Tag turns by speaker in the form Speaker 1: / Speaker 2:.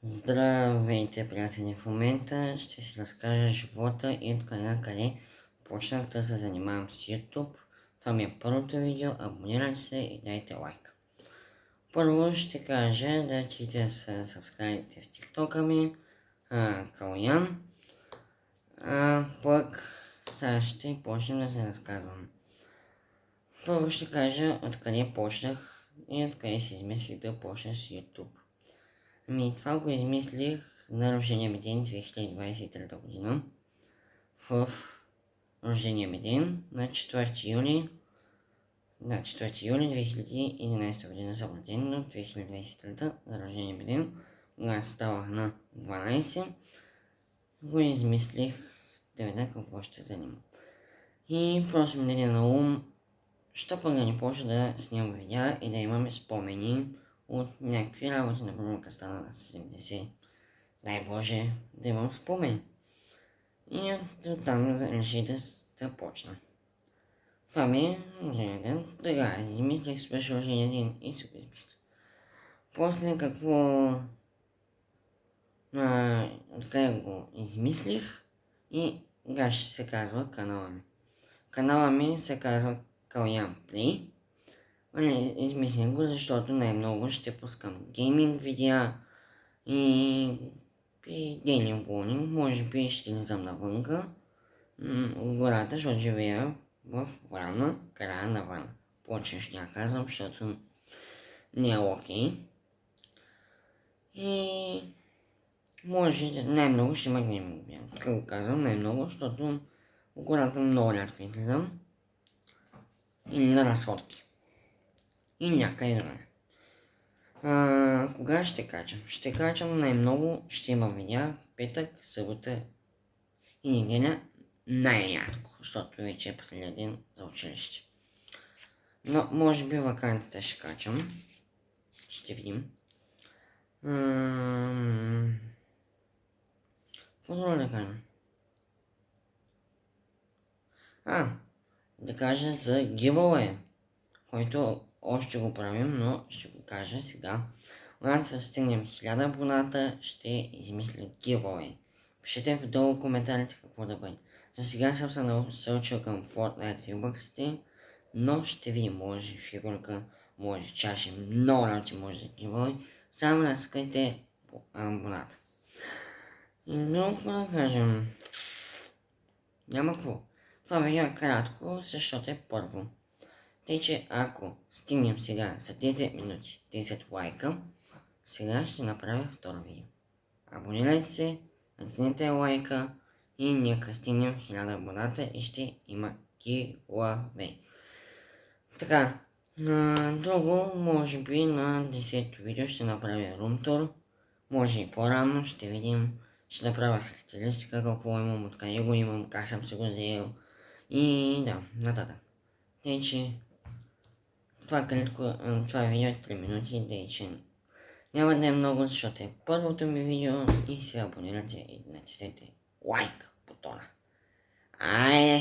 Speaker 1: Здравейте, приятели! В момента ще си разкажа живота и откъде почнах да се занимавам с YouTube. Това ми е първото видео, абонирайте се и дайте лайк. Първо ще кажа да отидете да се сабскрайбите в TikTok ми, Калян. Пък сега ще почнем да се разказвам. Първо ще кажа откъде почнах и откъде си измислих да почна с YouTube. Това го измислих на рождения ми ден 2023 година. В рождения ми ден на 4 юли 2011 година съм роден, но 2023 за рождения ми ден, когато ставах на 12, го измислих да видя какво ще занимавам. И просто ми даде на ум, що пък да не почна да снимам видеа и да имаме спомени от някакви работи, например като стана на 70. Дай Боже да имам спомен. И оттам реших да почна. Това ми е рождения ден. Тогава измислих спешно рождения ден и си го измислих. После какво... откъде го измислих и сега ще се казва канала ми. Канала ми се казва Калян Плей. Измислих го, защото най-много ще пускам гейминг видеа и дейли влогинг. Може би ще излизам навънка в гората, защото живея в Варна, края на Варна. Повече ще я казвам, защото не е окей. И може най-много ще има гейминг видеа. Така го казвам най-много, защото в гората много рядко излизам. И на разходки. И някъде друга. Кога ще качам? Ще качам най-много, ще има видеа петък, събота и неделя най-рядко, защото вече е последния ден за училище. Но може би ваканцията ще качам. Ще видим. Какво да кажем? Да кажа за giveaway, който още го правим, но ще го кажа сега. Когато стигнем 1000 абоната, ще измисля giveaway. Пишете в долу коментарите какво да бъде. За сега съм се насочил към Fortnite V-Bucks-ите, но ще видим, може фигурка, може чаши, много работи може да giveaway. Само натискайте абоната. И друго да кажем. Няма какво. Това видео е кратко, защото е първо. Тъй, че ако стигнем сега за 10 минути 10 лайка, сега ще направя второ видео. Абонирайте се, натиснете лайка и нека стигнем 1000 абоната и ще има giveaway. Така, друго, може би на 10-то видео ще направя румтур. Може и по-рано, ще видим. Ще направя характеристика, какво имам, откъде го имам, как съм се го взел. И да, нататък. Тъй, че това видео е 3 минути, тъй, че няма да е много, защото е първото ми видео и се абонирате и натиснете лайк бутона.